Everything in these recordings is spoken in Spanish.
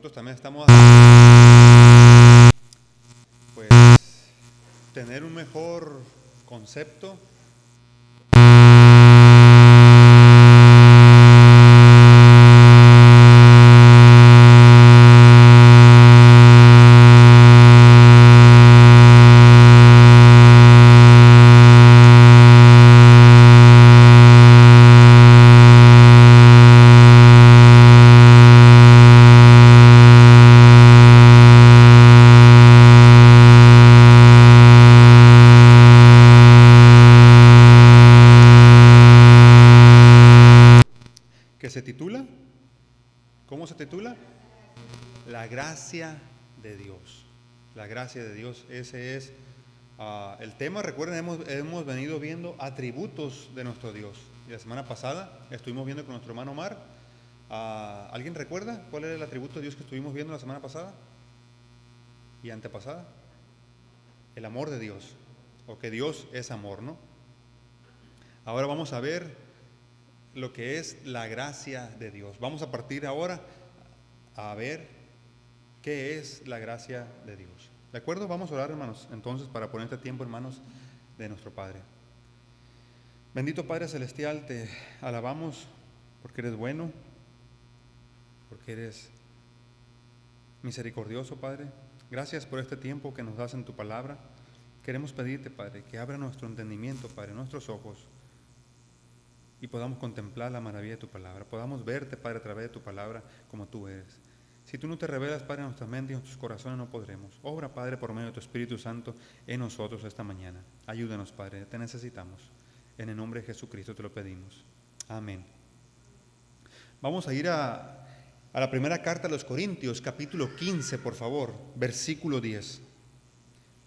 Nosotros también estamos a pues, tener un mejor concepto. Que se titula, ¿cómo se titula? La gracia de Dios. La gracia de Dios, ese es el tema. Recuerden, hemos venido viendo atributos de nuestro Dios. Y la semana pasada estuvimos viendo con nuestro hermano Omar. ¿Alguien recuerda cuál era el atributo de Dios que estuvimos viendo la semana pasada y antepasada? El amor de Dios, o que Dios es amor, ¿no? Ahora vamos a ver lo que es la gracia de Dios. Vamos a partir ahora a ver qué es la gracia de Dios. ¿De acuerdo? Vamos a orar, hermanos, entonces, para poner este tiempo en manos de nuestro Padre. Bendito Padre Celestial, te alabamos porque eres bueno, porque eres misericordioso, Padre. Gracias por este tiempo que nos das en tu palabra. Queremos pedirte, Padre, que abra nuestro entendimiento, Padre, nuestros ojos, y podamos contemplar la maravilla de tu palabra. Podamos verte, Padre, a través de tu palabra como tú eres. Si tú no te revelas, Padre, en nuestras mentes y en nuestros corazones, no podremos. Obra, Padre, por medio de tu Espíritu Santo en nosotros esta mañana. Ayúdanos, Padre, te necesitamos. En el nombre de Jesucristo te lo pedimos. Amén. Vamos a ir a la primera carta a los Corintios, capítulo 15, por favor, versículo 10.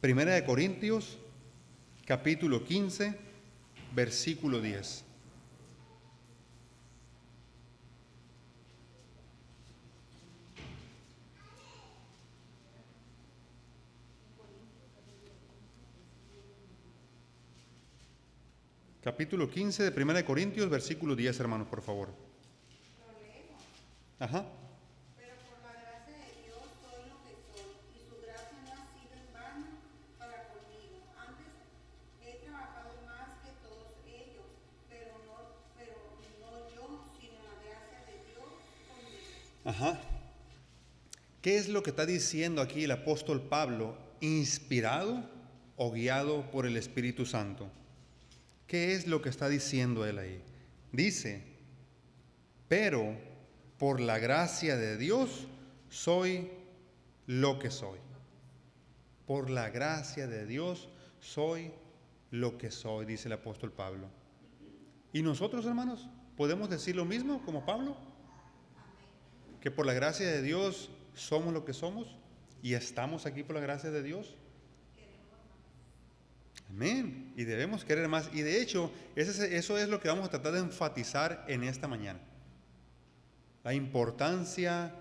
Primera de Corintios, capítulo 15, versículo 10. Capítulo 15 de 1 Corintios, versículo 10, hermanos, por favor. Ajá. Pero por la gracia de Dios soy lo que soy, y su gracia no ha sido en vano para conmigo. Antes he trabajado más que todos ellos, pero no yo, sino la gracia de Dios conmigo. Ajá. ¿Qué es lo que está diciendo aquí el apóstol Pablo, inspirado o guiado por el Espíritu Santo? ¿Qué es lo que está diciendo él ahí? Dice, pero por la gracia de Dios soy lo que soy. Por la gracia de Dios soy lo que soy, dice el apóstol Pablo. ¿Y nosotros, hermanos, podemos decir lo mismo como Pablo? Que por la gracia de Dios somos lo que somos y estamos aquí por la gracia de Dios. Amén. Y debemos querer más. Y de hecho, eso es lo que vamos a tratar de enfatizar en esta mañana. La importancia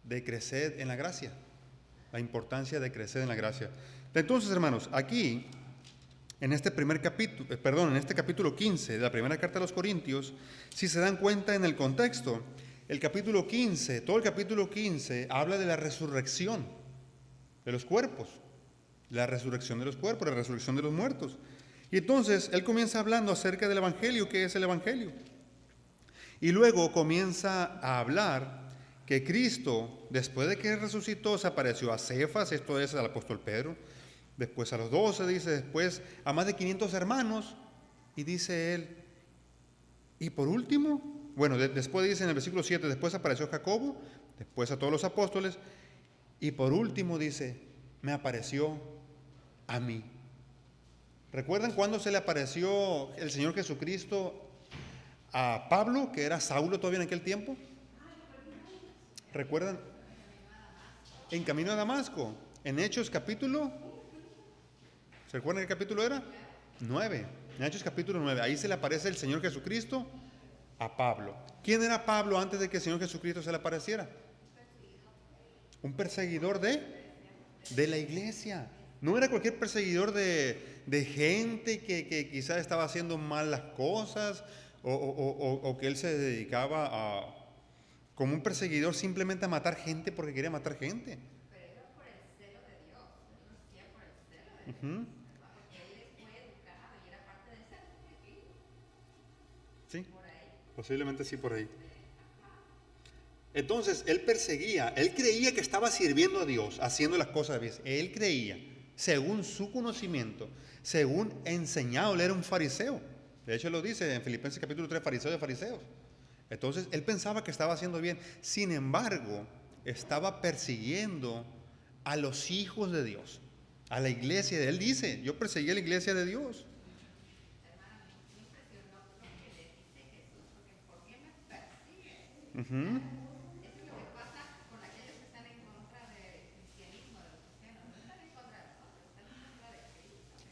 de crecer en la gracia. La importancia de crecer en la gracia. Entonces, hermanos, aquí, en este en este capítulo 15 de la primera carta a los Corintios, si se dan cuenta en el contexto, el capítulo 15, todo el capítulo 15 habla de la resurrección de los cuerpos. La resurrección de los cuerpos, la resurrección de los muertos. Y entonces él comienza hablando acerca del Evangelio. ¿Qué es el Evangelio? Y luego comienza a hablar que Cristo, después de que resucitó, se apareció a Cefas, esto es al apóstol Pedro, después a los 12, dice, después a más de 500 hermanos, y dice él, y por último, bueno, después dice en el versículo 7, después apareció a Jacobo, después a todos los apóstoles, y por último dice, me apareció a mí. ¿Recuerdan cuándo se le apareció el Señor Jesucristo a Pablo, que era Saulo todavía en aquel tiempo? ¿Recuerdan? En camino a Damasco, en Hechos capítulo, ¿se recuerdan qué capítulo era? 9. En Hechos capítulo 9, ahí se le aparece el Señor Jesucristo a Pablo. ¿Quién era Pablo antes de que el Señor Jesucristo se le apareciera? Un perseguidor de la iglesia. No era cualquier perseguidor de gente que quizás estaba haciendo mal las cosas o que él se dedicaba como un perseguidor simplemente a matar gente porque quería matar gente. Pero eso es por el celo de Dios. Eso lo hacía por el celo de Dios. Ujú. ¿Verdad? Porque él fue educado y era parte de ese objetivo. Sí, Por ahí. posiblemente sí por ahí. Entonces, él perseguía, él creía que estaba sirviendo a Dios, haciendo las cosas bien. Él creía, según su conocimiento, según enseñado, él era un fariseo. De hecho, lo dice en Filipenses capítulo 3, fariseo de fariseos. Entonces, él pensaba que estaba haciendo bien. Sin embargo, estaba persiguiendo a los hijos de Dios, a la iglesia. Él dice, yo perseguí a la iglesia de Dios. Hermana, me impresionó lo que le dice Jesús, porque ¿por qué me persigue? Ujú. Eso es lo que pasa con aquellos que están en contra del cristianismo, de los cristianos. No están en contra de nosotros, están en contra de Cristo.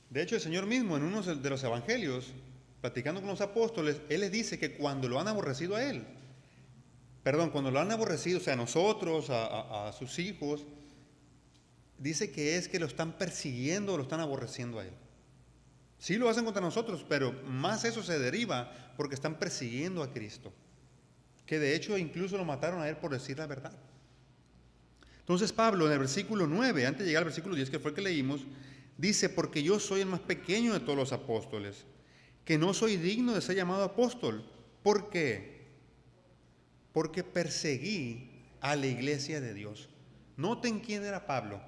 De hecho, el Señor mismo en uno de los evangelios, platicando con los apóstoles, Él les dice que cuando lo han aborrecido a Él, cuando lo han aborrecido, o sea, a nosotros, a sus hijos, dice que es que lo están persiguiendo o lo están aborreciendo a Él. Sí lo hacen contra nosotros, pero más eso se deriva porque están persiguiendo a Cristo. Que de hecho incluso lo mataron a Él por decir la verdad. Entonces Pablo en el versículo 9, antes de llegar al versículo 10, que fue el que leímos, dice, porque yo soy el más pequeño de todos los apóstoles, que no soy digno de ser llamado apóstol. ¿Por qué? Porque perseguí a la iglesia de Dios. Noten quién era Pablo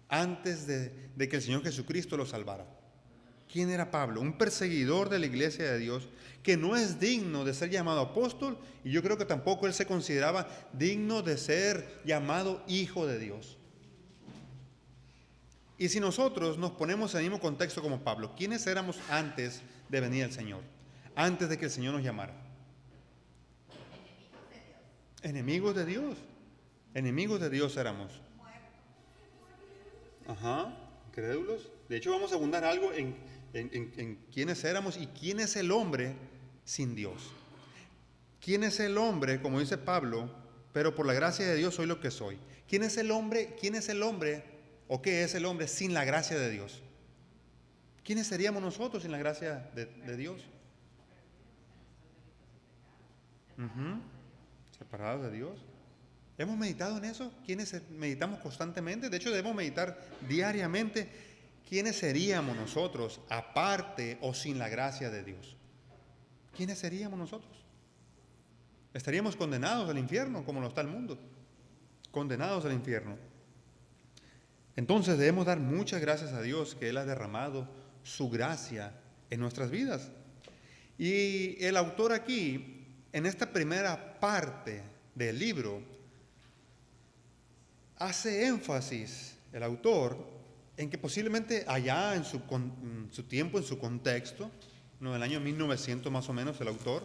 antes de que el Señor Jesucristo lo salvara. ¿Quién era Pablo? Un perseguidor de la iglesia de Dios que no es digno de ser llamado apóstol, y yo creo que tampoco él se consideraba digno de ser llamado hijo de Dios. Y si nosotros nos ponemos en el mismo contexto como Pablo, ¿quiénes éramos antes de venir el Señor? Antes de que el Señor nos llamara. Enemigos de Dios. Enemigos de Dios éramos. Ajá, incrédulos. De hecho, vamos a abundar algo en quiénes éramos y quién es el hombre sin Dios. ¿Quién es el hombre, como dice Pablo, pero por la gracia de Dios soy lo que soy? ¿Quién es el hombre? ¿Quién es el hombre o qué es el hombre sin la gracia de Dios? ¿Quiénes seríamos nosotros sin la gracia de Dios? Ujú. Separados de Dios. ¿Hemos meditado en eso? ¿Quiénes meditamos constantemente? De hecho, debemos meditar diariamente. ¿Quiénes seríamos nosotros aparte o sin la gracia de Dios? ¿Quiénes seríamos nosotros? Estaríamos condenados al infierno, como lo está el mundo. Condenados al infierno. Entonces debemos dar muchas gracias a Dios que Él ha derramado su gracia en nuestras vidas. Y el autor aquí, en esta primera parte del libro, hace énfasis, el autor, en que posiblemente allá en su tiempo, en su contexto, en el año 1900 más o menos, el autor,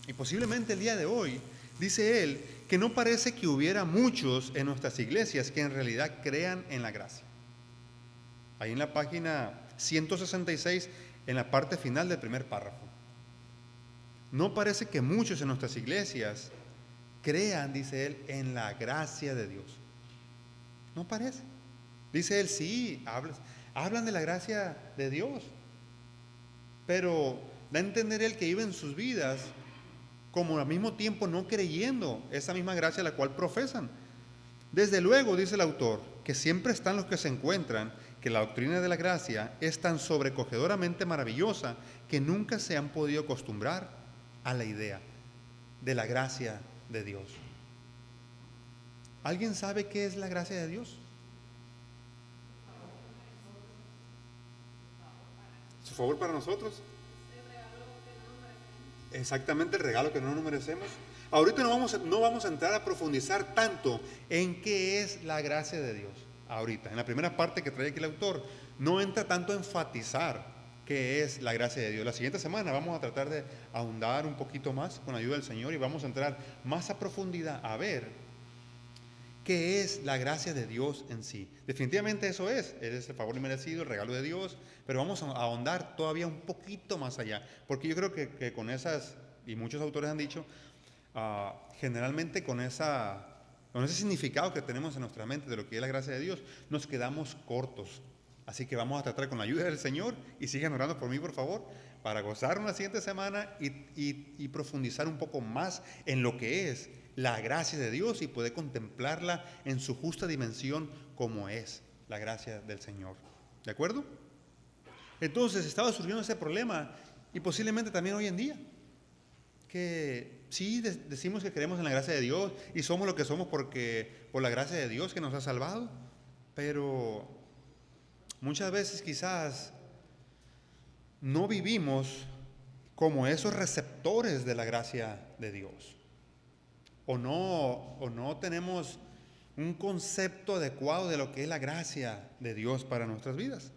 y posiblemente el día de hoy, dice él, que no parece que hubiera muchos en nuestras iglesias que en realidad crean en la gracia. Ahí en la página 166, en la parte final del primer párrafo. No parece que muchos en nuestras iglesias crean, dice él, en la gracia de Dios. No parece. Dice él, sí, hablan de la gracia de Dios, pero da a entender él que viven sus vidas como al mismo tiempo no creyendo esa misma gracia la cual profesan. Desde luego, dice el autor, que siempre están los que se encuentran que la doctrina de la gracia es tan sobrecogedoramente maravillosa que nunca se han podido acostumbrar a la idea de la gracia de Dios. ¿Alguien sabe qué es la gracia de Dios? ¿Su favor para nosotros? Exactamente, el regalo que no nos merecemos. Ahorita no vamos a entrar a profundizar tanto en qué es la gracia de Dios. Ahorita, en la primera parte que trae aquí el autor, no entra tanto a enfatizar qué es la gracia de Dios. La siguiente semana vamos a tratar de ahondar un poquito más con la ayuda del Señor y vamos a entrar más a profundidad a ver qué es la gracia de Dios en sí. Definitivamente eso es el favor inmerecido, el regalo de Dios, pero vamos a ahondar todavía un poquito más allá, porque yo creo que con esas, y muchos autores han dicho, generalmente con ese significado que tenemos en nuestra mente de lo que es la gracia de Dios, nos quedamos cortos. Así que vamos a tratar con la ayuda del Señor y sigan orando por mí, por favor, para gozar una siguiente semana y profundizar un poco más en lo que es la gracia de Dios y poder contemplarla en su justa dimensión como es la gracia del Señor. ¿De acuerdo? Entonces estaba surgiendo ese problema y posiblemente también hoy en día, que sí decimos que creemos en la gracia de Dios y somos lo que somos por la gracia de Dios que nos ha salvado, pero muchas veces quizás no vivimos como esos receptores de la gracia de Dios, o no tenemos un concepto adecuado de lo que es la gracia de Dios para nuestras vidas.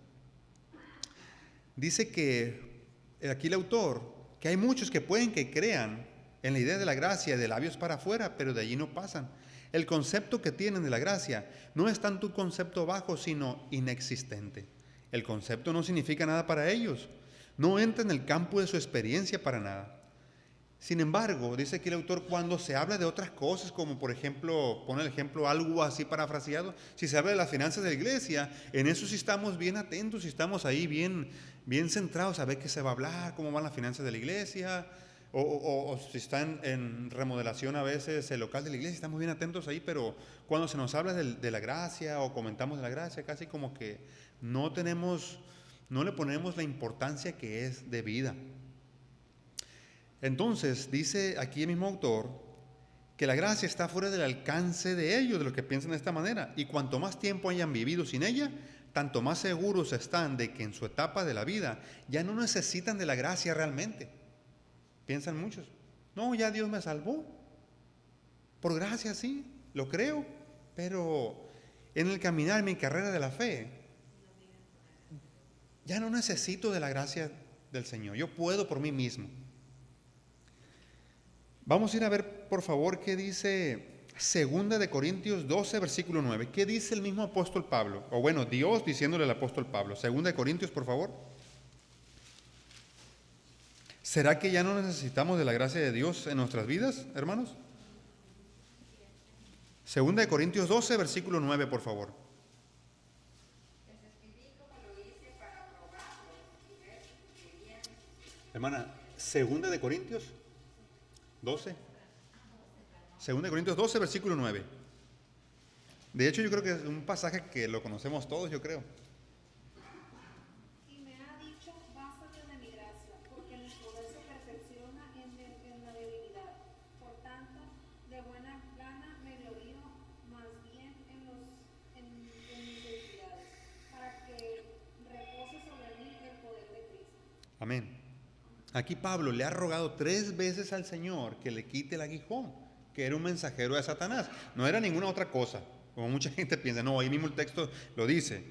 Dice que aquí el autor, que hay muchos que pueden que crean en la idea de la gracia de labios para afuera, pero de allí no pasan. El concepto que tienen de la gracia no es tanto un concepto bajo, sino inexistente. El concepto no significa nada para ellos. No entra en el campo de su experiencia para nada. Sin embargo, dice aquí el autor, cuando se habla de otras cosas, como por ejemplo, pone el ejemplo algo así parafraseado, si se habla de las finanzas de la iglesia, en eso sí estamos bien atentos y estamos ahí bien centrados a ver qué se va a hablar, cómo van las finanzas de la iglesia, o si está en remodelación a veces el local de la iglesia, estamos bien atentos ahí, pero cuando se nos habla de la gracia o comentamos de la gracia, casi como que no le ponemos la importancia que es debida. Entonces, dice aquí el mismo autor que la gracia está fuera del alcance de ellos, de los que piensan de esta manera, y cuanto más tiempo hayan vivido sin ella, tanto más seguros están de que en su etapa de la vida ya no necesitan de la gracia realmente. Piensan muchos, no, ya Dios me salvó, por gracia sí, lo creo, pero en el caminar, mi carrera de la fe, ya no necesito de la gracia del Señor, yo puedo por mí mismo. Vamos a ir a ver, por favor, qué dice 2 Corintios 12, versículo 9. ¿Qué dice el mismo apóstol Pablo? O bueno, Dios diciéndole al apóstol Pablo. 2 Corintios, por favor. ¿Será que ya no necesitamos de la gracia de Dios en nuestras vidas, hermanos? 2 Corintios 12, versículo 9, por favor. Hermana, 2 Corintios 12. 2 Corintios 12, versículo 9. De hecho, yo creo que es un pasaje que lo conocemos todos, yo creo. Y me ha dicho, bástate de mi gracia, porque mi poder se perfecciona en la debilidad. Por tanto, de buena gana me glorío más bien en mis debilidades, para que repose sobre mí el poder de Cristo. Amén. Aquí Pablo le ha rogado 3 veces al Señor que le quite el aguijón, que era un mensajero de Satanás. No era ninguna otra cosa, como mucha gente piensa. No, ahí mismo el texto lo dice,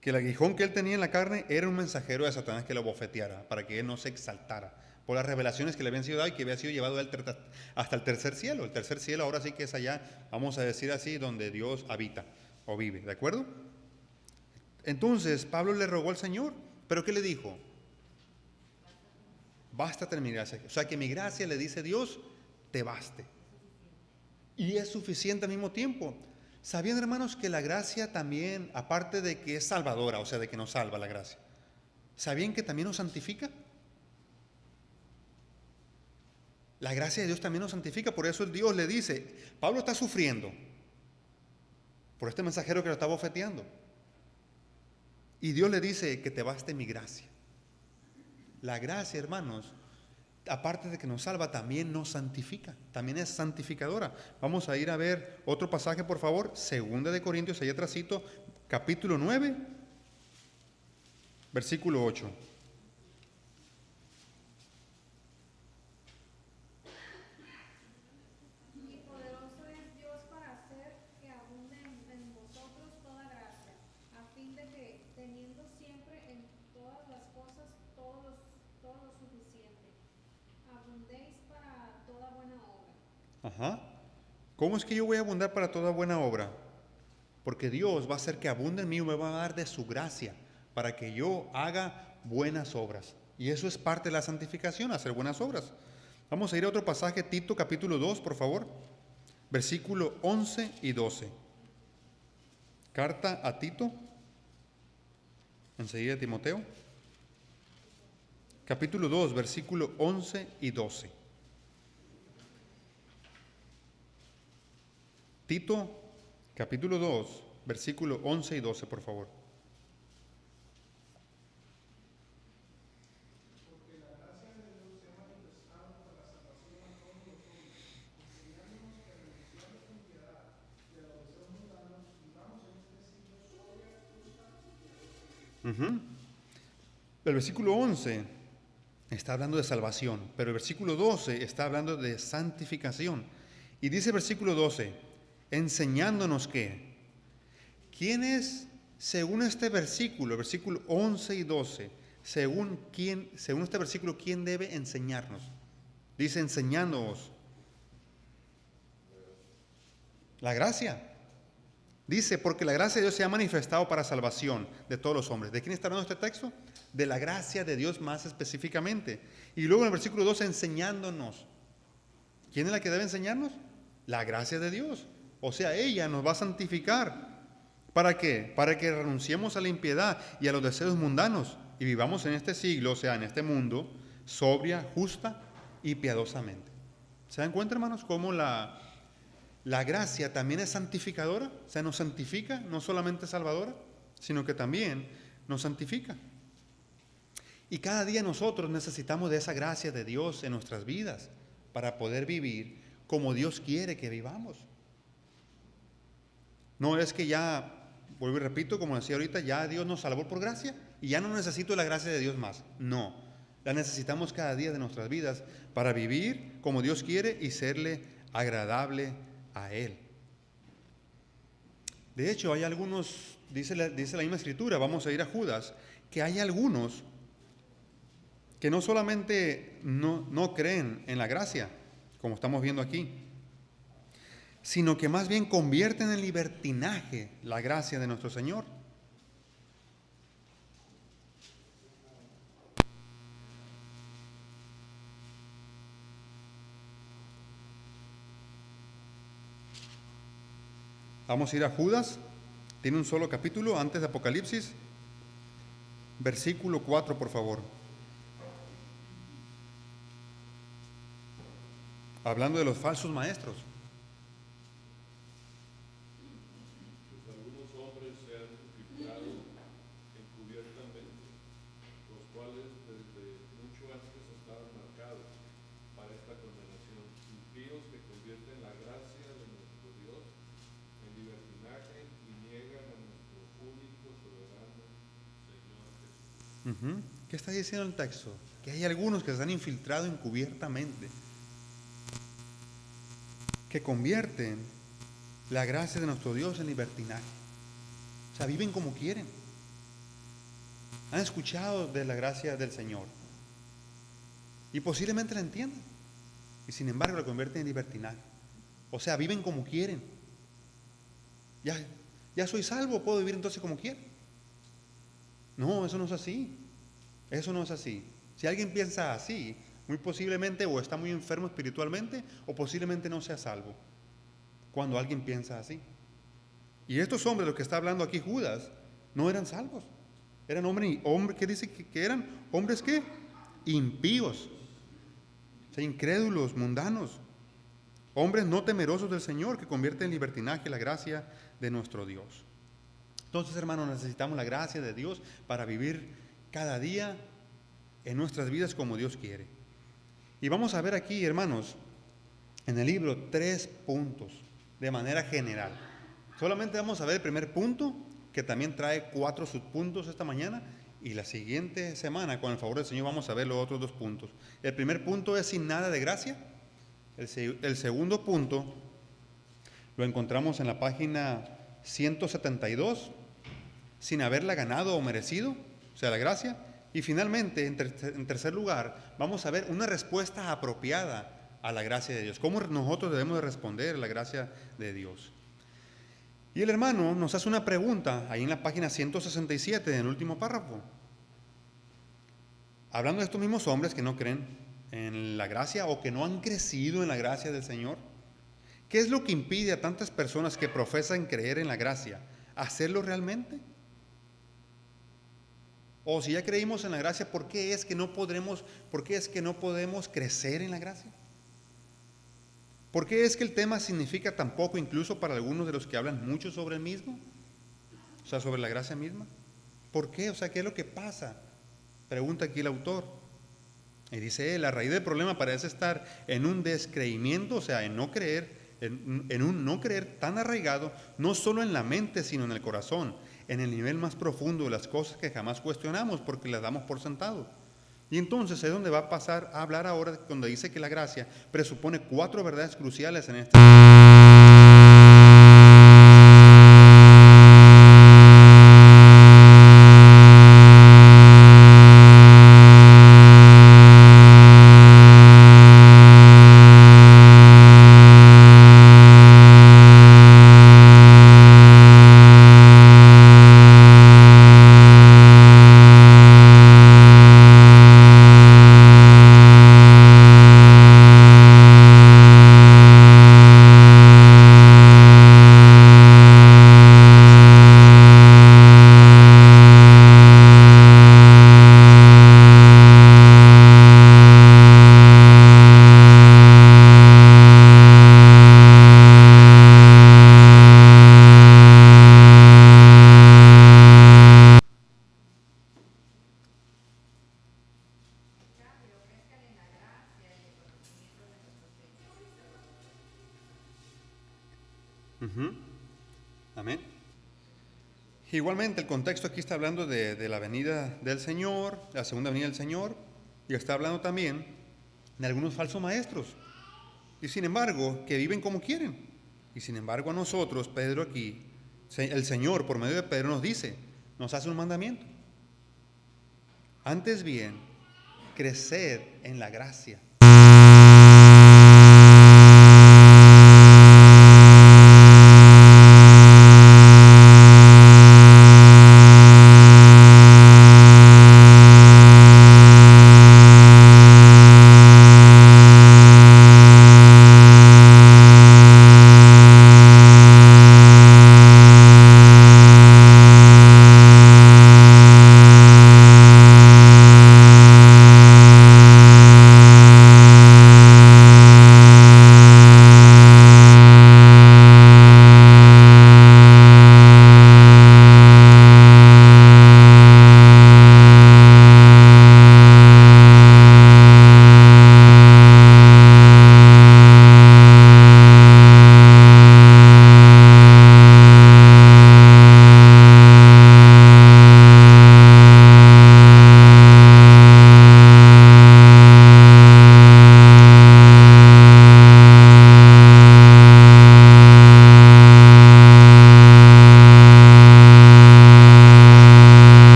que el aguijón que él tenía en la carne era un mensajero de Satanás que lo bofeteara, para que él no se exaltara por las revelaciones que le habían sido dadas y que había sido llevado él hasta el tercer cielo. El tercer cielo ahora sí que es allá, vamos a decir así, donde Dios habita o vive, ¿de acuerdo? Entonces Pablo le rogó al Señor, pero ¿qué le dijo? Bástate mi gracia. O sea que mi gracia, le dice Dios, te baste. Y es suficiente al mismo tiempo. ¿Sabían, hermanos, que la gracia también, aparte de que es salvadora, o sea, de que nos salva la gracia, ¿sabían que también nos santifica? La gracia de Dios también nos santifica. Por eso Dios le dice, Pablo está sufriendo por este mensajero que lo está bofeteando. Y Dios le dice que te baste mi gracia. La gracia, hermanos, aparte de que nos salva, también nos santifica, también es santificadora. Vamos a ir a ver otro pasaje, por favor, 2 Corintios, allá atrásito, capítulo 9, versículo 8. Y poderoso es Dios para hacer que abunde en vosotros toda gracia, a fin de que, teniendo siempre en todas las cosas todo lo suficiente, abundéis para toda buena obra. Ajá. ¿Cómo es que yo voy a abundar para toda buena obra? Porque Dios va a hacer que abunde en mí y me va a dar de su gracia para que yo haga buenas obras. Y eso es parte de la santificación, hacer buenas obras. Vamos a ir a otro pasaje, Tito capítulo 2, por favor, versículo 11 y 12. Carta a Tito, Enseguida Timoteo. Capítulo 2, versículo 11 y 12. Tito, capítulo 2, versículo 11 y 12, por favor. Ujú. El versículo 11 está hablando de salvación, pero el versículo 12 está hablando de santificación. Y dice el versículo 12, enseñándonos que, ¿quién es, según este versículo, versículo 11 y 12, según este versículo, quién debe enseñarnos? Dice, enseñándonos la gracia. Dice, porque la gracia de Dios se ha manifestado para salvación de todos los hombres. ¿De quién está hablando este texto? De la gracia de Dios más específicamente. Y luego en el versículo 12, enseñándonos. ¿Quién es la que debe enseñarnos? La gracia de Dios. O sea, ella nos va a santificar. ¿Para qué? Para que renunciemos a la impiedad y a los deseos mundanos y vivamos en este siglo, o sea, en este mundo, sobria, justa y piadosamente. ¿Se dan cuenta, hermanos, cómo la gracia también es santificadora? O sea, nos santifica, no solamente salvadora, sino que también nos santifica. Y cada día nosotros necesitamos de esa gracia de Dios en nuestras vidas para poder vivir como Dios quiere que vivamos. No es que ya, vuelvo y repito, como decía ahorita, ya Dios nos salvó por gracia y ya no necesito la gracia de Dios más. No, la necesitamos cada día de nuestras vidas para vivir como Dios quiere y serle agradable a Él. De hecho, hay algunos, dice la misma escritura, vamos a ir a Judas, que hay algunos que no solamente no creen en la gracia, como estamos viendo aquí, sino que más bien convierten en libertinaje la gracia de nuestro Señor. Vamos a ir a Judas, tiene un solo capítulo antes de Apocalipsis, versículo 4, por favor. Hablando de los falsos maestros. Pues algunos hombres se han infiltrado encubiertamente, los cuales desde mucho antes estaban marcados para esta condenación, impíos que convierten la gracia de nuestro Dios en libertinaje y niegan a nuestro único soberano Señor Jesús. ¿Qué está diciendo el texto? Que hay algunos que se han infiltrado encubiertamente, que convierten la gracia de nuestro Dios en libertinaje. O sea, viven como quieren. Han escuchado de la gracia del Señor y posiblemente la entiendan, y sin embargo la convierten en libertinaje. O sea, viven como quieren. Ya soy salvo, puedo vivir entonces como quiero. No, eso no es así. Eso no es así. Si alguien piensa así, muy posiblemente o está muy enfermo espiritualmente o posiblemente no sea salvo. Cuando alguien piensa así. Y estos hombres, los que está hablando aquí Judas, no eran salvos. Eran hombres, ¿qué dice que eran? ¿Hombres qué? Impíos. O sea, incrédulos, mundanos. Hombres no temerosos del Señor, que convierten en libertinaje la gracia de nuestro Dios. Entonces, hermanos, necesitamos la gracia de Dios para vivir cada día en nuestras vidas como Dios quiere. Y vamos a ver aquí, hermanos, en el libro 3 puntos de manera general. Solamente vamos a ver el primer punto, que también trae 4 subpuntos esta mañana, y la siguiente semana, con el favor del Señor, vamos a ver los otros 2 puntos. El primer punto es sin nada de gracia. El segundo punto lo encontramos en la página 172, sin haberla ganado o merecido, o sea, la gracia. Y finalmente, en tercer lugar, vamos a ver una respuesta apropiada a la gracia de Dios. ¿Cómo nosotros debemos de responder a la gracia de Dios? Y el hermano nos hace una pregunta ahí en la página 167, en el último párrafo. Hablando de estos mismos hombres que no creen en la gracia o que no han crecido en la gracia del Señor. ¿Qué es lo que impide a tantas personas que profesan creer en la gracia hacerlo realmente? O si ya creímos en la gracia, ¿por qué es que no podemos crecer en la gracia? ¿Por qué es que el tema significa tan poco incluso para algunos de los que hablan mucho sobre el mismo? O sea, sobre la gracia misma. ¿Por qué? O sea, ¿qué es lo que pasa? Pregunta aquí el autor. Y dice él, la raíz del problema parece estar en un descreimiento, o sea, en no creer, en un no creer tan arraigado, no solo en la mente, sino en el corazón, en el nivel más profundo de las cosas que jamás cuestionamos porque las damos por sentado. Y entonces es donde va a pasar a hablar ahora, cuando dice que la gracia presupone 4 verdades cruciales en este. Cambio, crezcan en la gracia y el conocimiento de nuestro Señor y Salvador. Amén. Igualmente el contexto aquí está hablando de la venida del Señor, la segunda venida del Señor, y está hablando también de algunos falsos maestros, y sin embargo, que viven como quieren. Y sin embargo a nosotros, Pedro aquí, el Señor por medio de Pedro nos dice, nos hace un mandamiento. Antes bien, creced en la gracia.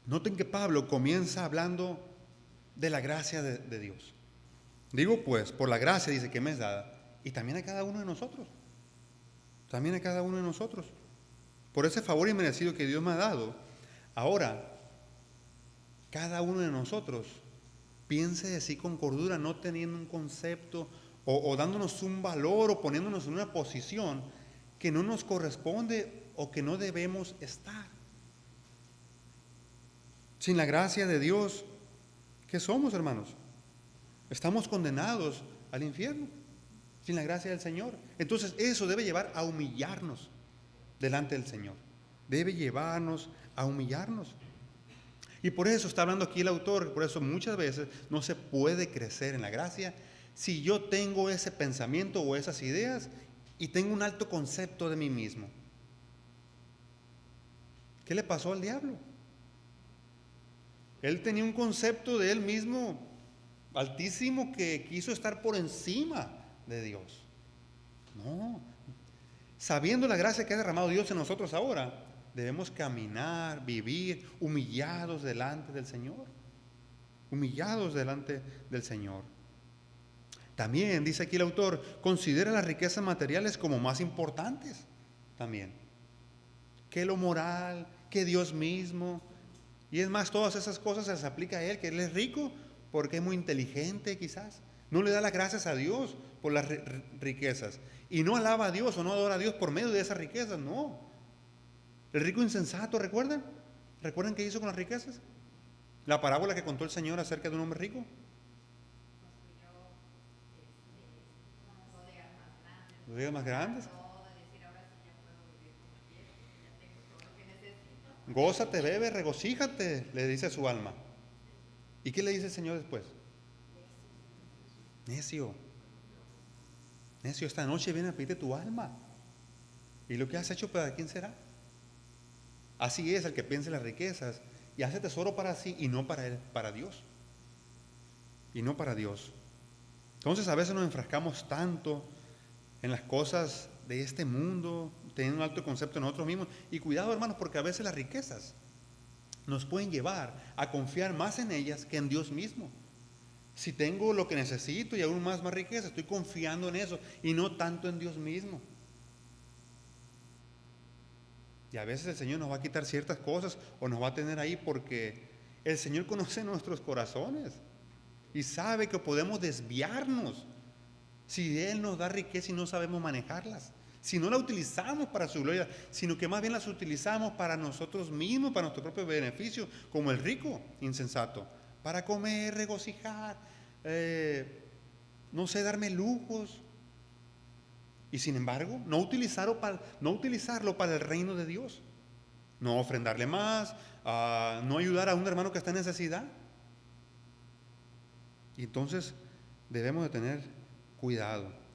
Noten que Pablo comienza hablando de la gracia de Dios. Digo pues, por la gracia dice que me es dada, y también a cada uno de nosotros. También a cada uno de nosotros. Por ese favor inmerecido que Dios me ha dado. Ahora, cada uno de nosotros piense de sí con cordura, no teniendo un concepto o dándonos un valor o poniéndonos en una posición que no nos corresponde o que no debemos estar. Sin la gracia de Dios, ¿qué somos, hermanos? Estamos condenados al infierno, sin la gracia del Señor. Entonces eso debe llevar a humillarnos delante del Señor. Debe llevarnos a humillarnos. Y por eso está hablando aquí el autor, por eso muchas veces no se puede crecer en la gracia si yo tengo ese pensamiento o esas ideas y tengo un alto concepto de mí mismo. ¿Qué le pasó al diablo? Él tenía un concepto de él mismo altísimo que quiso estar por encima de Dios. No. Sabiendo la gracia que ha derramado Dios en nosotros ahora, debemos caminar, vivir humillados delante del Señor. Humillados delante del Señor. También, dice aquí el autor, considera las riquezas materiales como más importantes. También. Que lo moral, que Dios mismo. Y es más, todas esas cosas se les aplica a él, que él es rico porque es muy inteligente quizás. No le da las gracias a Dios por las riquezas. Y no alaba a Dios o no adora a Dios por medio de esas riquezas, no. El rico insensato, ¿recuerdan? ¿Recuerdan qué hizo con las riquezas? La parábola que contó el Señor acerca de un hombre rico. Bodegas más grandes. Gózate, bebe, regocíjate, le dice a su alma. ¿Y qué le dice el Señor después? Necio, necio, esta noche viene a pedirte tu alma. ¿Y lo que has hecho para quién será? Así es el que piensa en las riquezas y hace tesoro para sí y no para él, para Dios. Y no para Dios. Entonces a veces nos enfrascamos tanto en las cosas de este mundo, teniendo un alto concepto de nosotros mismos. Y cuidado, hermanos, porque a veces las riquezas nos pueden llevar a confiar más en ellas que en Dios mismo. Si tengo lo que necesito y aún más riqueza, estoy confiando en eso y no tanto en Dios mismo. Y a veces el Señor nos va a quitar ciertas cosas o nos va a tener ahí porque el Señor conoce nuestros corazones y sabe que podemos desviarnos si Él nos da riqueza y no sabemos manejarlas. Si no la utilizamos para su gloria, sino que más bien las utilizamos para nosotros mismos, para nuestro propio beneficio, como el rico insensato, para comer, regocijar, no sé, darme lujos. Y sin embargo, no utilizarlo para el reino de Dios. No ofrendarle más, no ayudar a un hermano que está en necesidad. Y entonces debemos de tener cuidado.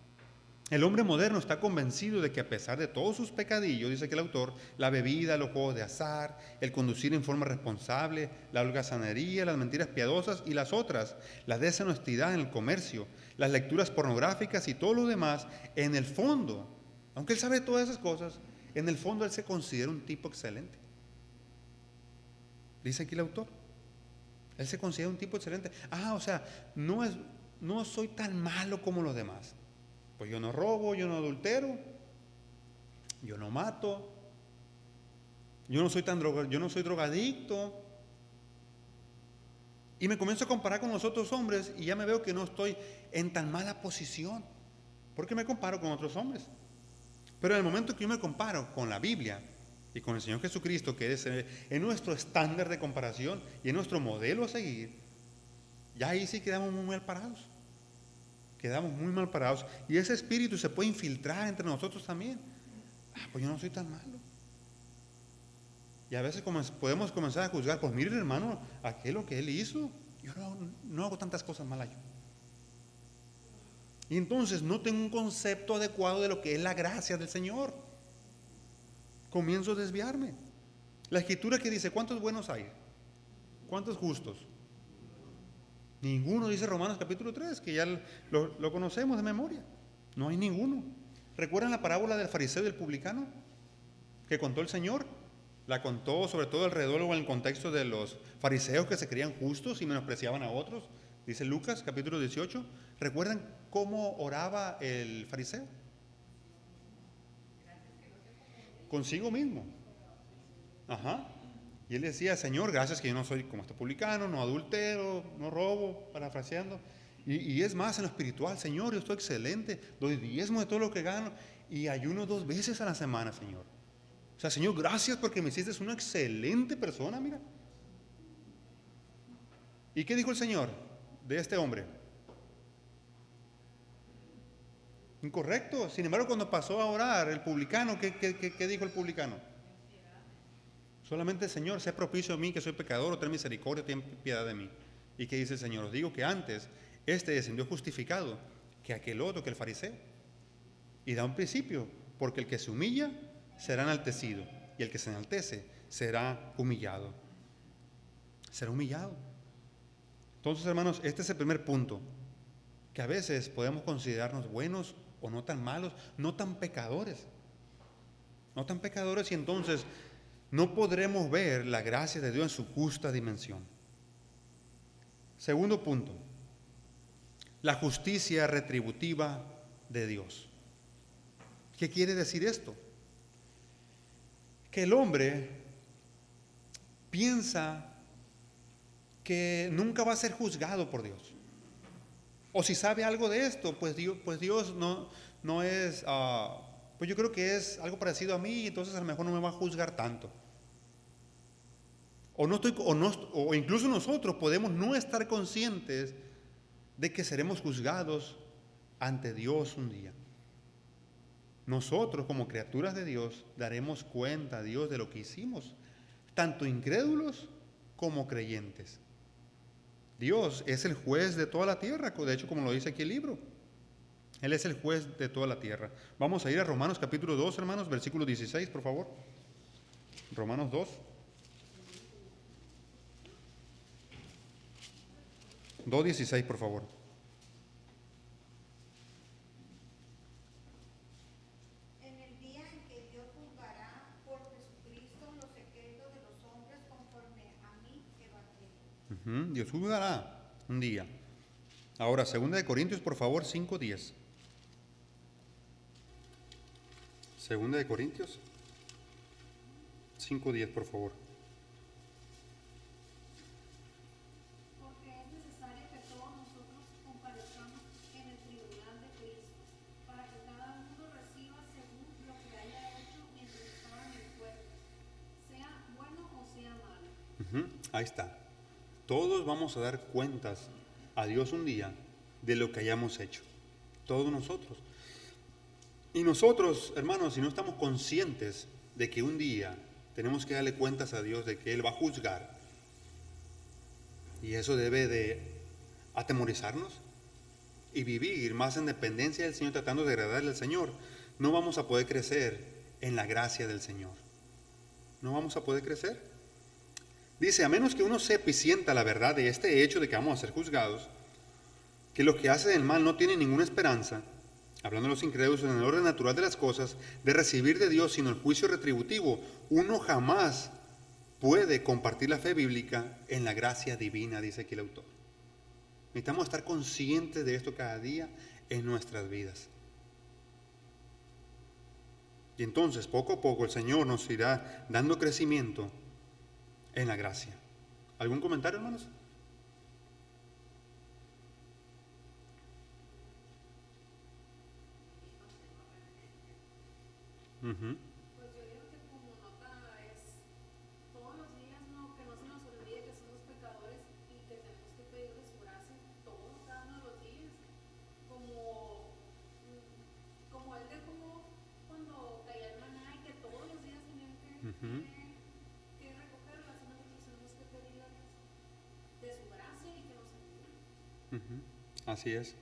El hombre moderno está convencido de que a pesar de todos sus pecadillos, dice que el autor, la bebida, los juegos de azar, el conducir en forma responsable, la holgazanería, las mentiras piadosas y las otras, la deshonestidad en el comercio, las lecturas pornográficas y todo lo demás, en el fondo, aunque él sabe todas esas cosas, en el fondo él se considera un tipo excelente. Dice aquí el autor, él se considera un tipo excelente. O sea, no soy tan malo como los demás. Pues yo no robo, yo no adultero, yo no mato, yo no soy drogadicto. Y me comienzo a comparar con los otros hombres y ya me veo que no estoy en tan mala posición. ¿Por qué me comparo con otros hombres? Pero en el momento que yo me comparo con la Biblia y con el Señor Jesucristo, que es nuestro estándar de comparación y es nuestro modelo a seguir, ya ahí sí quedamos muy mal parados. Quedamos muy mal parados. Y ese espíritu se puede infiltrar entre nosotros también. Pues yo no soy tan malo. Y a veces podemos comenzar a juzgar. Pues mire, hermano, aquel lo que él hizo. Yo no hago tantas cosas malas yo. Y entonces no tengo un concepto adecuado de lo que es la gracia del Señor. Comienzo a desviarme. La escritura que dice, ¿cuántos buenos hay? ¿Cuántos justos? Ninguno, dice Romanos capítulo 3, que ya lo conocemos de memoria. No hay ninguno. ¿Recuerdan la parábola del fariseo y del publicano que contó el Señor? La contó sobre todo alrededor o en el contexto de los fariseos que se creían justos y menospreciaban a otros. Dice Lucas capítulo 18. ¿Recuerdan cómo oraba el fariseo? Consigo mismo. Y él decía, Señor, gracias que yo no soy como este publicano, no adultero, no robo, parafraseando. Y es más en lo espiritual, Señor, yo estoy excelente, doy diezmo de todo lo que gano y ayuno 2 veces a la semana, Señor. O sea, Señor, gracias porque me hiciste una excelente persona, mira. ¿Y qué dijo el Señor de este hombre? Incorrecto. Sin embargo, cuando pasó a orar el publicano, ¿qué dijo el publicano? Solamente, Señor, sé propicio a mí que soy pecador, o ten misericordia, ten piedad de mí. ¿Y qué dice el Señor? Os digo que antes este descendió justificado que aquel otro, que el fariseo. Y da un principio, porque el que se humilla será enaltecido, y el que se enaltece será humillado. Será humillado. Entonces, hermanos, este es el primer punto, que a veces podemos considerarnos buenos o no tan malos, no tan pecadores. No tan pecadores, y entonces no podremos ver la gracia de Dios en su justa dimensión. Segundo punto, la justicia retributiva de Dios. ¿Qué quiere decir esto? Que el hombre piensa que nunca va a ser juzgado por Dios. O si sabe algo de esto, pues Dios no es, pues yo creo que es algo parecido a mí, entonces a lo mejor no me va a juzgar tanto. O incluso nosotros podemos no estar conscientes de que seremos juzgados ante Dios un día. Nosotros, como criaturas de Dios, daremos cuenta a Dios de lo que hicimos, tanto incrédulos como creyentes. Dios es el juez de toda la tierra, de hecho, como lo dice aquí el libro. Él es el juez de toda la tierra. Vamos a ir a Romanos capítulo 2, hermanos, versículo 16, por favor. Romanos 2. 2:16, por favor. En el día en que Dios juzgará por Jesucristo los secretos de los hombres conforme a mi evangelio. Dios juzgará un día. Ahora, 2 de Corintios, por favor, 5:10. 2 de Corintios 5:10, por favor. Porque es necesario que todos nosotros comparezcamos en el tribunal de Cristo, para que cada uno reciba según lo que haya hecho mientras estaba en el cuerpo, sea bueno o sea malo. Ahí está. Todos vamos a dar cuentas a Dios un día de lo que hayamos hecho. Todos nosotros. Y nosotros, hermanos, si no estamos conscientes de que un día tenemos que darle cuentas a Dios, de que Él va a juzgar, y eso debe de atemorizarnos y vivir más en dependencia del Señor, tratando de agradarle al Señor, no vamos a poder crecer en la gracia del Señor. No vamos a poder crecer. Dice, a menos que uno sepa y sienta la verdad de este hecho de que vamos a ser juzgados, que los que hacen el mal no tienen ninguna esperanza, hablando de los incrédulos, en el orden natural de las cosas, de recibir de Dios sino el juicio retributivo, uno jamás puede compartir la fe bíblica en la gracia divina, dice aquí el autor. Necesitamos estar conscientes de esto cada día en nuestras vidas. Y entonces, poco a poco, el Señor nos irá dando crecimiento en la gracia. ¿Algún comentario, hermanos? Pues yo digo que como nota es todos los días que no se nos olvide que somos pecadores y que tenemos que pedirle su gracia todos, cada uno de los días. Como él dejó cuando caía el maná y que todos los días tenían que recogerlo, así nosotros tenemos que pedirle de su gracia y que nos ayude. Así es.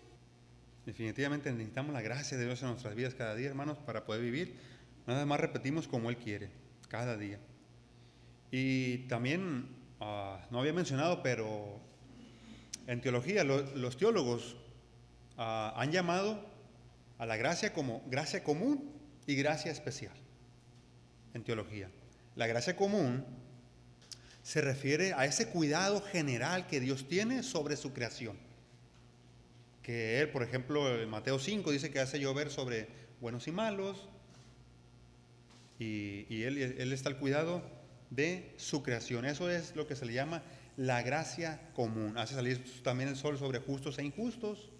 Definitivamente necesitamos la gracia de Dios en nuestras vidas cada día, hermanos, para poder vivir. Nada más repetimos como Él quiere, cada día. Y también, no había mencionado, pero en teología los teólogos han llamado a la gracia como gracia común y gracia especial. En teología, la gracia común se refiere a ese cuidado general que Dios tiene sobre su creación. Que Él, por ejemplo, en Mateo 5 dice que hace llover sobre buenos y malos. Y él está al cuidado de su creación. Eso es lo que se le llama la gracia común. Hace salir también el sol sobre justos e injustos.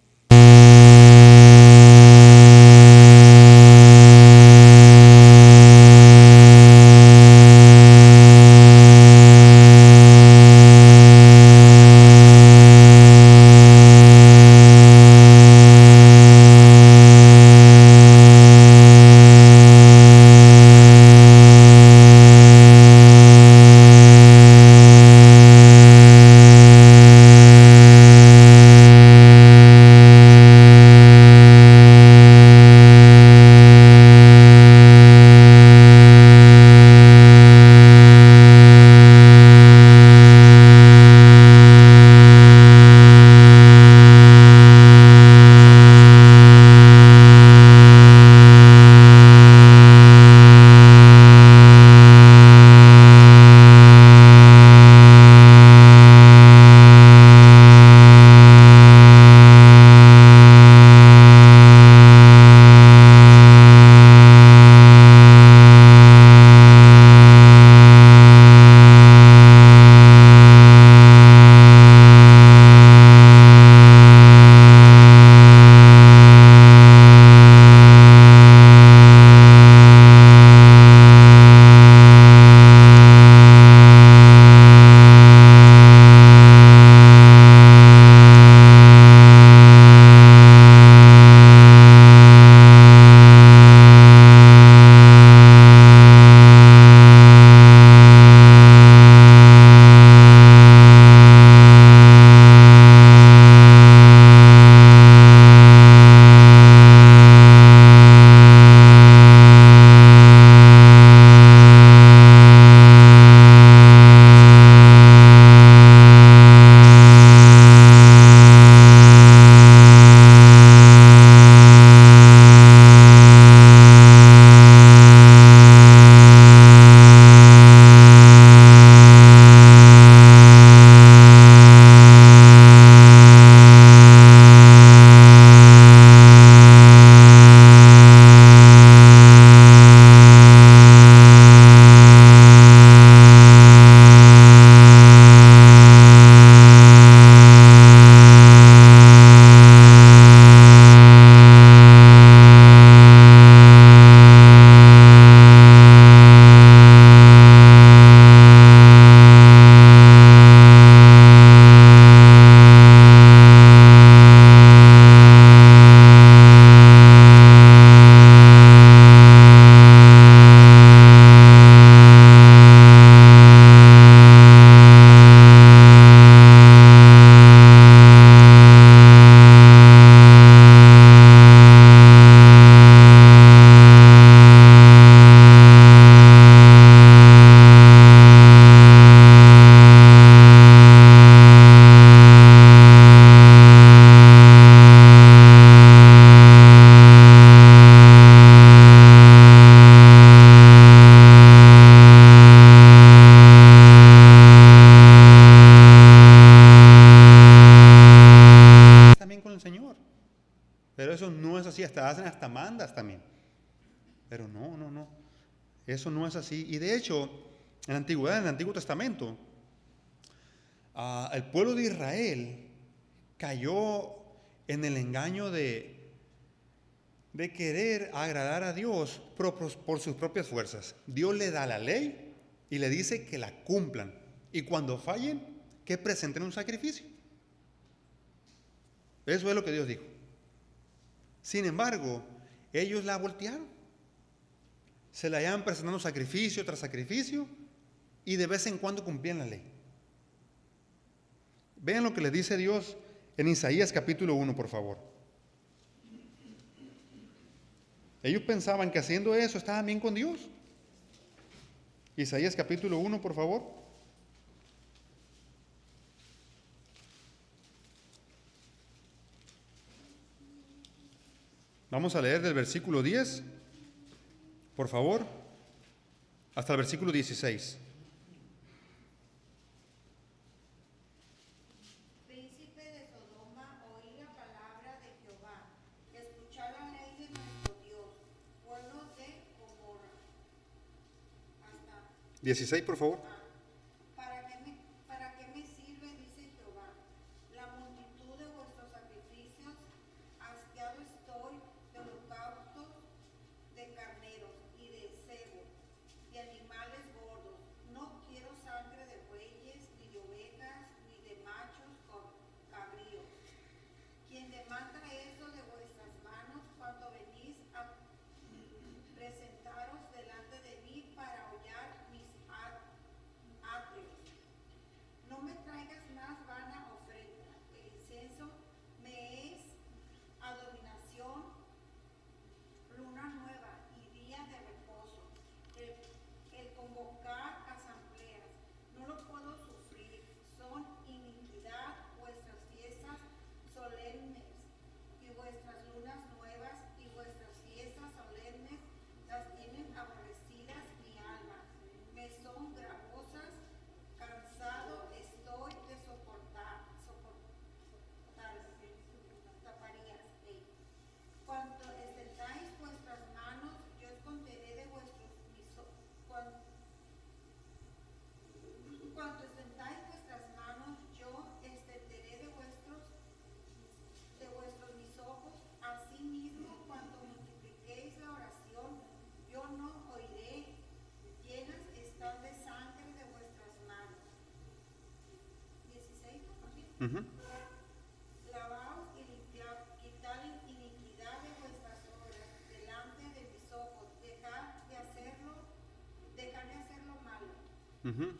Pero no, no, no. Eso no es así. Y de hecho, en la antigüedad, en el Antiguo Testamento, el pueblo de Israel cayó en el engaño de querer agradar a Dios por sus propias fuerzas. Dios le da la ley y le dice que la cumplan. Y cuando fallen, que presenten un sacrificio. Eso es lo que Dios dijo. Sin embargo, ellos la voltearon. Se la llevan presentando sacrificio tras sacrificio y de vez en cuando cumplían la ley. Vean lo que les dice Dios en Isaías capítulo 1, por favor. Ellos pensaban que haciendo eso estaban bien con Dios. Isaías capítulo 1, por favor. Vamos a leer del versículo 10, por favor, hasta el versículo 16. Príncipe de Sodoma, oí la palabra de Jehová, escuchad la ley de nuestro Dios, pueblo de Gomorra. Hasta 16, por favor. ¿Para qué me sirve, dice Jehová, la multitud de vuestros sacrificios? Hastiado estoy de holocaustos de carneros y de cebo, de animales gordos. No quiero sangre de bueyes, ni de ovejas, ni de machos cabríos. Quien demanda eso de vuestras manos cuando venís a presentaros delante de mí para hollar mis atrios. No me traigas más vana ofrenda. El incenso me es abominación, luna nueva y día de reposo. El convocar asambleas, no lo puedo sufrir. Son iniquidad vuestras fiestas solemnes y vuestras lunas nuevas y vuestras fiestas solemnes las tienen aborrecidas mi alma. Me son gravosas, cansado estoy de taparías. Cuanto extendáis vuestras manos, yo esconderé de vuestros cuanto extendáis vuestras manos, yo extenderé de vuestros mis ojos. Asimismo, cuando multipliquéis la oración, yo no oiré. Llenas están de sangre de vuestras manos. 16, ¿no? Lavaos y limpiad, quitad iniquidad de vuestras obras delante de mis ojos. Dejad de hacer lo malo.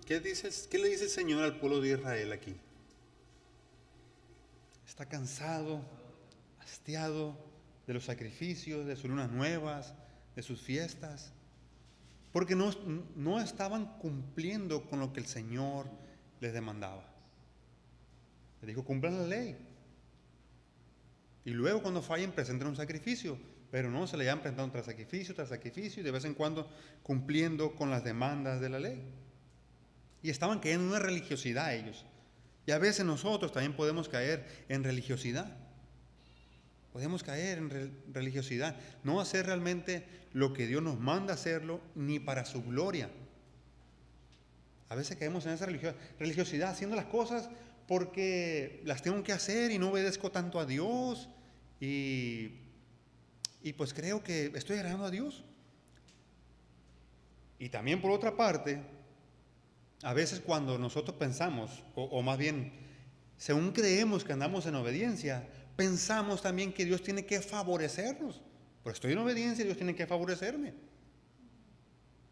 ¿Qué le dice el Señor al pueblo de Israel aquí? Está cansado, hastiado de los sacrificios, de sus lunas nuevas, de sus fiestas, porque no estaban cumpliendo con lo que el Señor les demandaba. Le dijo, cumplan la ley. Y luego cuando fallen, presenten un sacrificio. Pero no, se le llevan presentando tras sacrificio, y de vez en cuando cumpliendo con las demandas de la ley. Y estaban cayendo en una religiosidad ellos. Y a veces nosotros también podemos caer en religiosidad. Podemos caer en religiosidad. No hacer realmente lo que Dios nos manda hacerlo, ni para su gloria. A veces caemos en esa religiosidad, haciendo las cosas porque las tengo que hacer y no obedezco tanto a Dios. Y pues creo que estoy agradando a Dios. Y también por otra parte, a veces cuando nosotros pensamos, o más bien, según creemos que andamos en obediencia, pensamos también que Dios tiene que favorecernos. Pero estoy en obediencia, Dios tiene que favorecerme.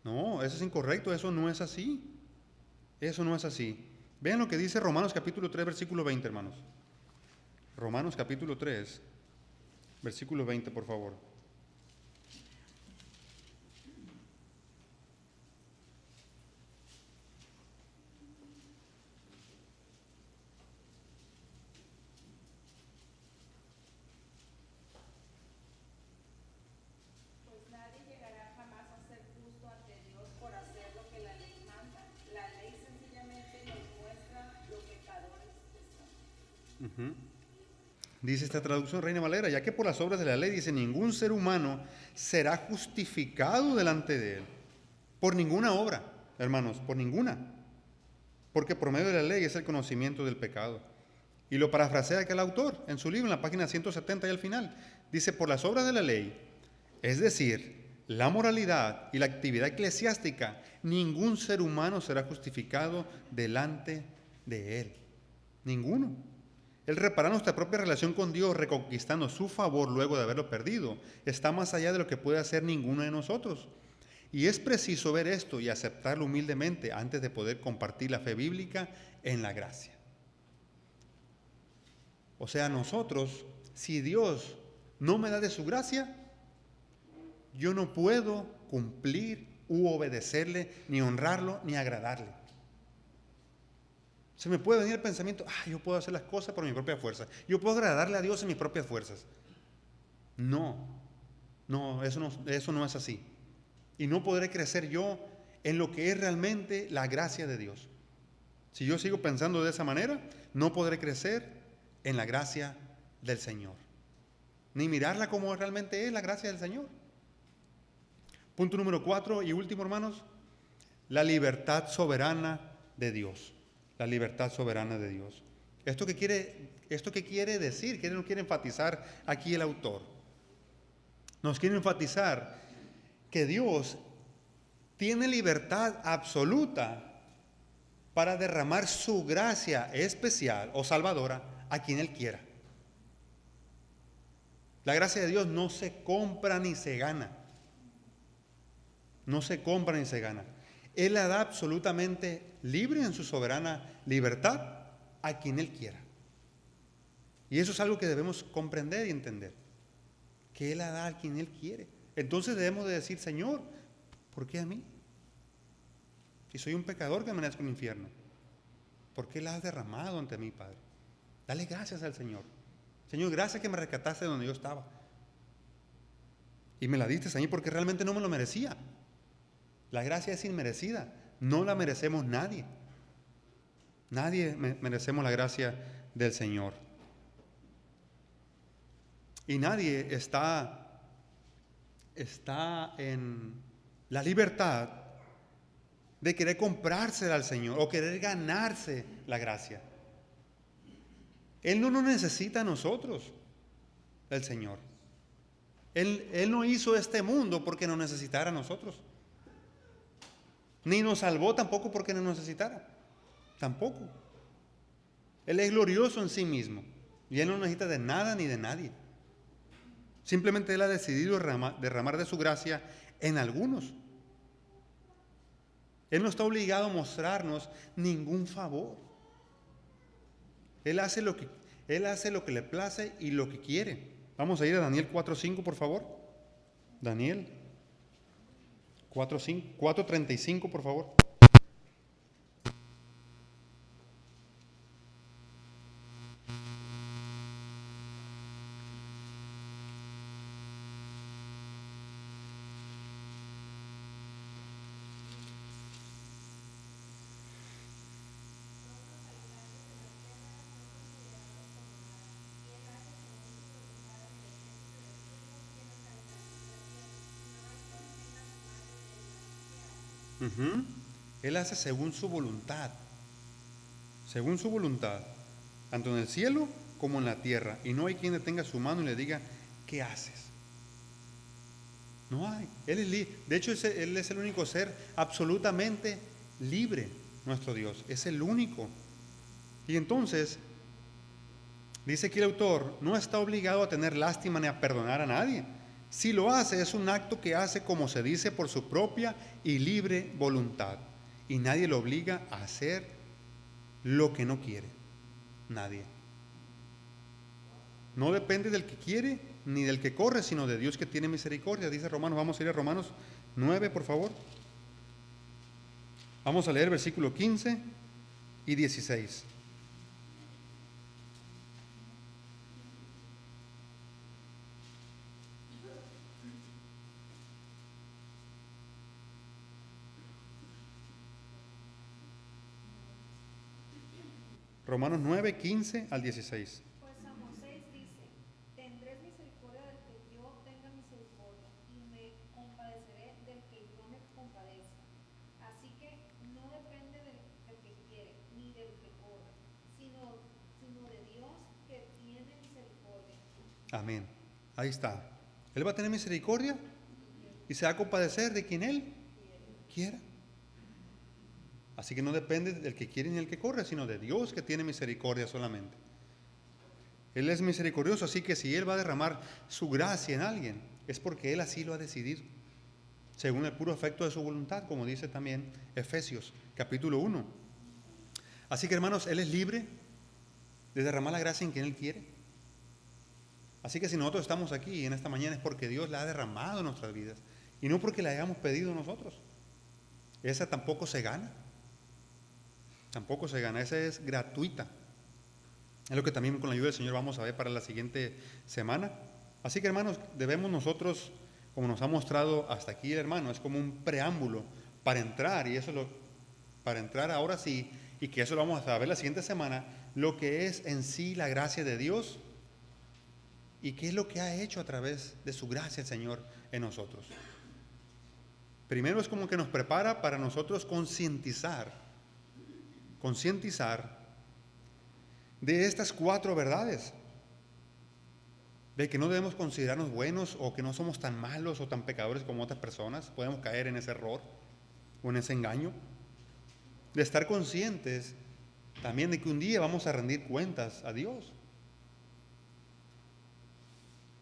No, eso es incorrecto, eso no es así. Eso no es así. Vean lo que dice Romanos capítulo 3, versículo 20, hermanos. Romanos capítulo 3, versículo 20, por favor. Pues nadie llegará jamás a ser justo ante Dios por hacer lo que la ley manda. La ley sencillamente nos muestra lo pecadores que son. Dice esta traducción Reina Valera, ya que por las obras de la ley, dice, ningún ser humano será justificado delante de él. Por ninguna obra, hermanos, por ninguna. Porque por medio de la ley es el conocimiento del pecado. Y lo parafrasea aquel autor en su libro, en la página 170 y al final. Dice, por las obras de la ley, es decir, la moralidad y la actividad eclesiástica, ningún ser humano será justificado delante de él. Ninguno. El reparar nuestra propia relación con Dios, reconquistando su favor luego de haberlo perdido, está más allá de lo que puede hacer ninguno de nosotros. Y es preciso ver esto y aceptarlo humildemente antes de poder compartir la fe bíblica en la gracia. O sea, nosotros, si Dios no me da de su gracia, yo no puedo cumplir u obedecerle, ni honrarlo, ni agradarle. Se me puede venir el pensamiento, yo puedo hacer las cosas por mi propia fuerza. Yo puedo agradarle a Dios en mis propias fuerzas. No, eso no es así. Y no podré crecer yo en lo que es realmente la gracia de Dios. Si yo sigo pensando de esa manera, no podré crecer en la gracia del Señor. Ni mirarla como realmente es la gracia del Señor. Punto número 4 y último, hermanos, la libertad soberana de Dios. La libertad soberana de Dios. ¿Esto qué quiere decir? ¿Qué nos quiere enfatizar aquí el autor? Nos quiere enfatizar que Dios tiene libertad absoluta para derramar su gracia especial o salvadora a quien Él quiera. La gracia de Dios no se compra ni se gana. No se compra ni se gana. Él la da absolutamente libre en su soberana libertad a quien Él quiera. Y eso es algo que debemos comprender y entender. Que Él la da a quien Él quiere. Entonces debemos de decir, Señor, ¿por qué a mí? Si soy un pecador que merezco un infierno. ¿Por qué la has derramado ante mí, Padre? Dale gracias al Señor. Señor, gracias que me rescataste de donde yo estaba. Y me la diste a mí porque realmente no me lo merecía. La gracia es inmerecida. No la merecemos nadie. Nadie merecemos la gracia del Señor. Y nadie está en la libertad de querer comprársela al Señor o querer ganarse la gracia. Él no nos necesita a nosotros, el Señor. Él no hizo este mundo porque nos necesitara a nosotros. Ni nos salvó tampoco porque nos necesitara. Tampoco. Él es glorioso en sí mismo. Y Él no necesita de nada ni de nadie. Simplemente Él ha decidido derramar de su gracia en algunos. Él no está obligado a mostrarnos ningún favor. Él hace lo que le place y lo que quiere. Vamos a ir a Daniel 4:5, por favor. Daniel 4:35, por favor. Él hace según su voluntad, tanto en el cielo como en la tierra, y no hay quien detenga su mano y le diga, ¿qué haces? No hay. Él es libre. De hecho, Él es el único ser absolutamente libre, nuestro Dios, es el único. Y entonces, dice aquí el autor, no está obligado a tener lástima ni a perdonar a nadie. Si lo hace, es un acto que hace, como se dice, por su propia y libre voluntad. Y nadie lo obliga a hacer lo que no quiere. Nadie. No depende del que quiere ni del que corre, sino de Dios que tiene misericordia. Dice Romanos, vamos a ir a Romanos 9, por favor. Vamos a leer versículo 15 y 16. Romanos 9, 15 al 16. Pues a Moisés dice, Amén. Ahí está. Él va a tener misericordia y se va a compadecer de quien Él quiera. Así que no depende del que quiere ni el que corre, sino de Dios, que tiene misericordia solamente. Él es misericordioso, así que si Él va a derramar su gracia en alguien, es porque Él así lo ha decidido, según el puro afecto de su voluntad, como dice también Efesios capítulo 1. Así que, hermanos, Él es libre de derramar la gracia en quien Él quiere. Así que si nosotros estamos aquí en esta mañana es porque Dios la ha derramado en nuestras vidas y no porque la hayamos pedido nosotros. Esa tampoco se gana. Tampoco se gana, esa es gratuita. Es lo que también con la ayuda del Señor vamos a ver para la siguiente semana. Así que, hermanos, debemos nosotros, como nos ha mostrado hasta aquí el hermano, es como un preámbulo para entrar, y eso es para entrar ahora sí, y que eso lo vamos a ver la siguiente semana, lo que es en sí la gracia de Dios y qué es lo que ha hecho a través de su gracia el Señor en nosotros. Primero es como que nos prepara para nosotros concientizar de estas 4 verdades, de que no debemos considerarnos buenos o que no somos tan malos o tan pecadores como otras personas. Podemos caer en ese error o en ese engaño, de estar conscientes también de que un día vamos a rendir cuentas a Dios,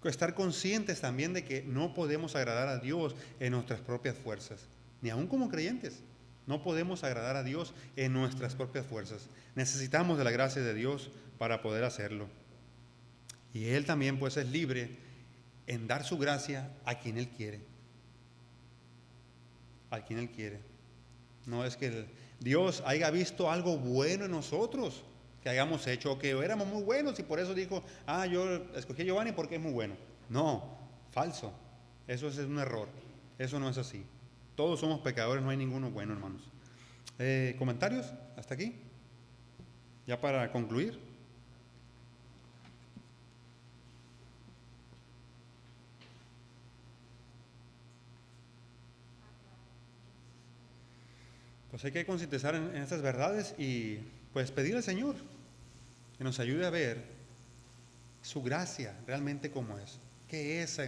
estar conscientes también de que no podemos agradar a Dios en nuestras propias fuerzas, ni aun como creyentes. No podemos agradar a Dios en nuestras propias fuerzas. Necesitamos de la gracia de Dios para poder hacerlo. Y Él también pues es libre en dar su gracia a quien Él quiere. A quien Él quiere. No es que Dios haya visto algo bueno en nosotros que hayamos hecho, o que éramos muy buenos y por eso dijo, yo escogí a Giovanni porque es muy bueno. No, falso. Eso es un error. Eso no es así. Todos somos pecadores, no hay ninguno bueno, hermanos. ¿Comentarios? ¿Hasta aquí? Ya para concluir. Pues hay que concientizar en estas verdades y pues pedirle al Señor que nos ayude a ver su gracia realmente como es. ¿Qué es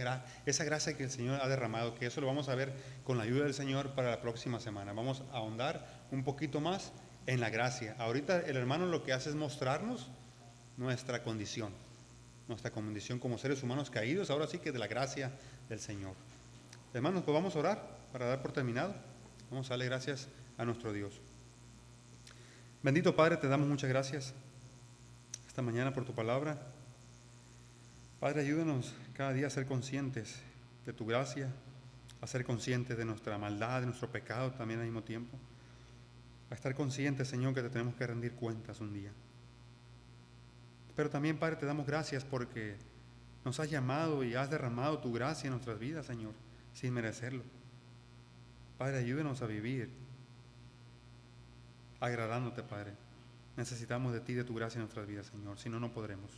esa gracia que el Señor ha derramado? Que eso lo vamos a ver con la ayuda del Señor para la próxima semana. Vamos a ahondar un poquito más en la gracia. Ahorita el hermano lo que hace es mostrarnos nuestra condición como seres humanos caídos, ahora sí que de la gracia del Señor. Hermanos, pues vamos a orar para dar por terminado. Vamos a darle gracias a nuestro Dios. Bendito Padre, te damos muchas gracias esta mañana por tu palabra. Padre, ayúdanos cada día a ser conscientes de tu gracia, a ser conscientes de nuestra maldad, de nuestro pecado también al mismo tiempo. A estar conscientes, Señor, que te tenemos que rendir cuentas un día. Pero también, Padre, te damos gracias porque nos has llamado y has derramado tu gracia en nuestras vidas, Señor, sin merecerlo. Padre, ayúdanos a vivir agradándote, Padre. Necesitamos de ti, de tu gracia en nuestras vidas, Señor, si no, no podremos.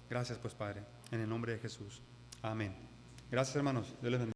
Gracias, pues, Padre, en el nombre de Jesús. Amén. Gracias, hermanos. Dios les bendiga.